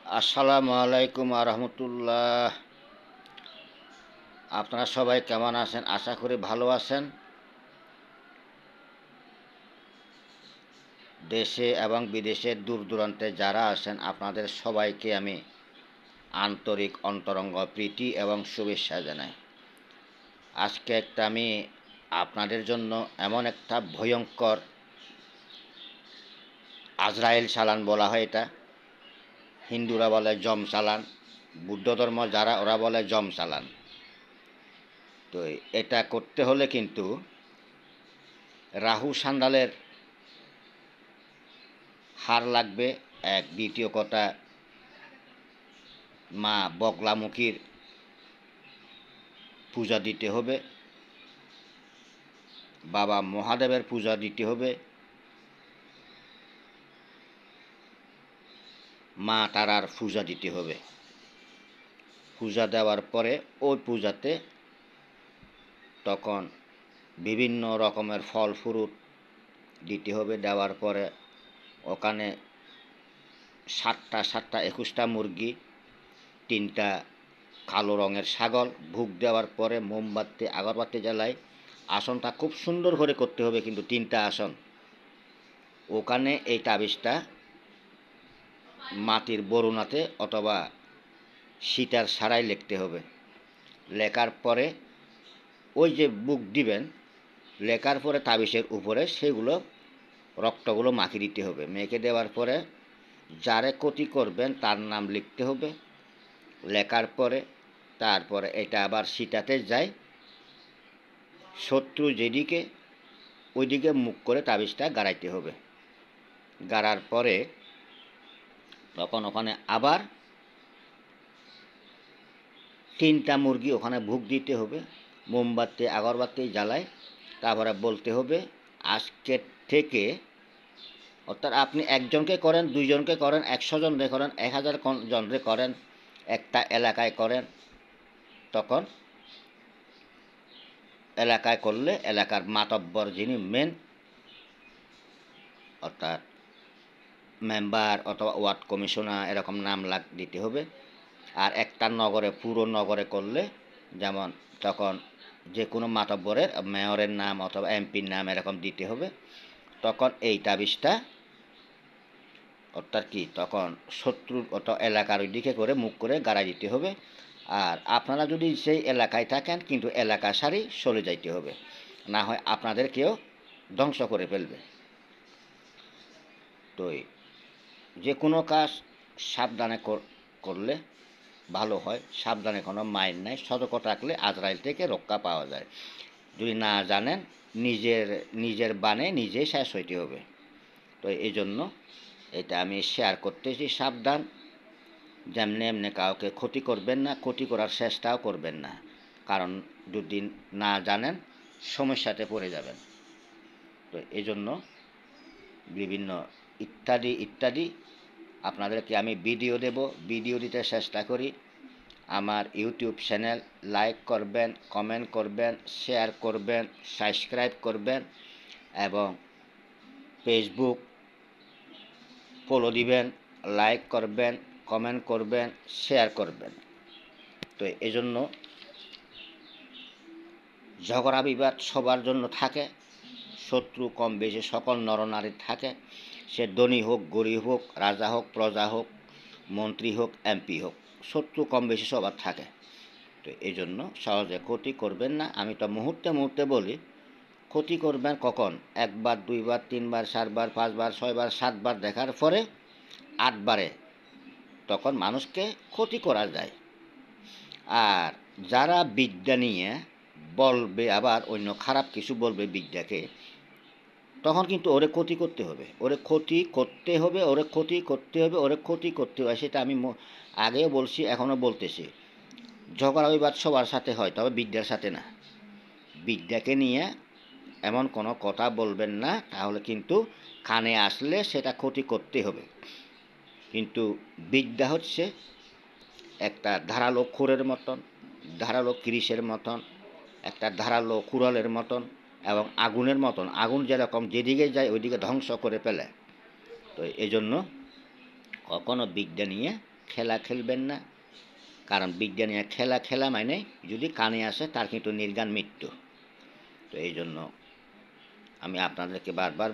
আসসালামু আলাইকুম রহমতুল্লাহ। আপনারা সবাই কেমন আছেন? আশা করি ভালো আছেন। দেশে এবং বিদেশে দূর দূরান্তে যারা আছেন আপনাদের সবাইকে আমি আন্তরিক অন্তরঙ্গ প্রীতি এবং শুভেচ্ছা জানাই। আজকে আমি আপনাদের জন্য এমন একটা ভয়ঙ্কর আজরাইল চালান বলা হয়, এটা হিন্দুরা বলে জম চালান, বুদ্ধ ধর্ম যারা ওরা বলে জম চালান। তো এটা করতে হলে কিন্তু রাহু সান্দালের হার লাগবে এক, দ্বিতীয় কথা মা বগলামুখীর পূজা দিতে হবে, বাবা মহাদেবের পূজা দিতে হবে, মা তারার পূজা দিতে হবে। পূজা দেওয়ার পরে ওই পূজাতে তখন বিভিন্ন রকমের ফল ফ্রুট দিতে হবে। দেওয়ার পরে ওখানে 7টা 21টা মুরগি, 3টা কালো রঙের ছাগল ভোগ দেওয়ার পরে মোমবাতি আগরবাতি জ্বালায়। আসনটা খুব সুন্দর করে করতে হবে, কিন্তু 3টা আসন। ওখানে এই তাবিজটা মাটির বরুণাতে অথবা সীতার সারাই লিখতে হবে। লেখার পরে ওই যে বুক দিবেন, লেখার পরে তাবিজের উপরে সেগুলো রক্তগুলো মাখিয়ে দিতে হবে। মেখে দেওয়ার পরে যারে ক্ষতি করবেন তার নাম লিখতে হবে। লেখার পরে তারপরে এটা আবার সীতাতে যায়, শত্রু যেদিকে ওইদিকে মুখ করে তাবিজটা গাড়াইতে হবে। গাড়ার পরে তখন ওখানে আবার 3টা মুরগি ওখানে ভোগ দিতে হবে, মোমবাতি আগরবাতি জ্বালায়। তারপরে বলতে হবে আজকের থেকে, অর্থাৎ আপনি একজনকে করেন, 2জনকে করেন, 100 জনরে করেন, 1000 জনরে করেন, একটা এলাকায় করেন, তখন এলাকায় করলে এলাকার মাতব্বর যিনি মেন, অর্থাৎ মেম্বার অথবা ওয়ার্ড কমিশনার এরকম নাম দিতে হবে। আর একটা নগরে, পুরো নগরে করলে যেমন তখন যে কোনো মাতব্বরের মেয়রের নাম অথবা এমপির নাম এরকম দিতে হবে। তখন এই তাবিজটা অর্থাৎ কি তখন শত্রুর অথবা এলাকার ওই দিকে করে মুখ করে গাড়াই দিতে হবে। আর আপনারা যদি সেই এলাকায় থাকেন কিন্তু এলাকা সারি চলে যাইতে হবে, না হয় আপনাদেরকেও ধ্বংস করে ফেলবে। তো যে কোনো কাজ সাবধানে করলে ভালো হয়। সাবধানে কোনো মাইন্ড নাই, সতর্ক থাকলে আজরাইল থেকে রক্ষা পাওয়া যায়। যদি না জানেন নিজের বানে নিজেই শেষ হইতে হবে। তো এই জন্য এটা আমি শেয়ার করতেছি। সাবধান, যেমনি এমনি কাউকে ক্ষতি করবেন না, ক্ষতি করার চেষ্টাও করবেন না, কারণ যদি না জানেন সমস্যাতে পড়ে যাবেন। তো এই জন্য বিভিন্ন ইত্যাদি ইত্যাদি আপনাদেরকে আমি ভিডিও দেব, ভিডিও দিতে চেষ্টা করি। আমার ইউটিউব চ্যানেল লাইক করবেন, কমেন্ট করবেন, শেয়ার করবেন, সাবস্ক্রাইব করবেন এবং ফেসবুক ফলো দিবেন, লাইক করবেন, কমেন্ট করবেন, শেয়ার করবেন। তো এজন্য ঝগড়া বিবাদ সবার জন্য থাকে, শত্রু কম বেশি সকল নরনারীর থাকে। সে ধনী হোক, গরিব হোক, রাজা হোক, প্রজা হোক, মন্ত্রী হোক, এমপি হোক, শত্রু কম বেশি সবার থাকে। তো এই জন্য সহজে ক্ষতি করবেন না। আমি তো মুহূর্তে মুহূর্তে বলি, ক্ষতি করবেন কখন? 1বার, 2বার, 3বার, 4বার, 5বার, 6বার, 7বার দেখার পরে 8বারে তখন মানুষকে ক্ষতি করা যায়। আর যারা বিদ্যা নিয়ে বলবে আবার অন্য খারাপ কিছু বলবে বিদ্যাকে, তখন কিন্তু ওরে ক্ষতি করতে হবে, ওরে ক্ষতি করতে হবে, ওরে ক্ষতি করতে হবে, ওরে ক্ষতি করতে হবে। সেটা আমি আগেও বলছি, এখনও বলতেছি। ঝগড়া বিবাদ সবার সাথে হয়, তবে বিদ্যার সাথে না। বিদ্যাকে নিয়ে এমন কোনো কথা বলবেন না, তাহলে কিন্তু কানে আসলে সেটা ক্ষতি করতে হবে। কিন্তু বিদ্যা হচ্ছে একটা ধারালো খোরের মতন, ধারালো কিরিশের মতন, একটা ধারালো কুড়ালের মতন এবং আগুনের মতন। আগুন যেরকম যেদিকে যায় ওইদিকে ধ্বংস করে ফেলে। তো এই জন্য কখনো বিদ্যা নিয়ে খেলা খেলবেন না, কারণ বিজ্ঞানীরা খেলা খেলা মানে যদি কানে আসে তার কিন্তু নির্ঘাত মৃত্যু। তো এই জন্য আমি আপনাদেরকে বারবার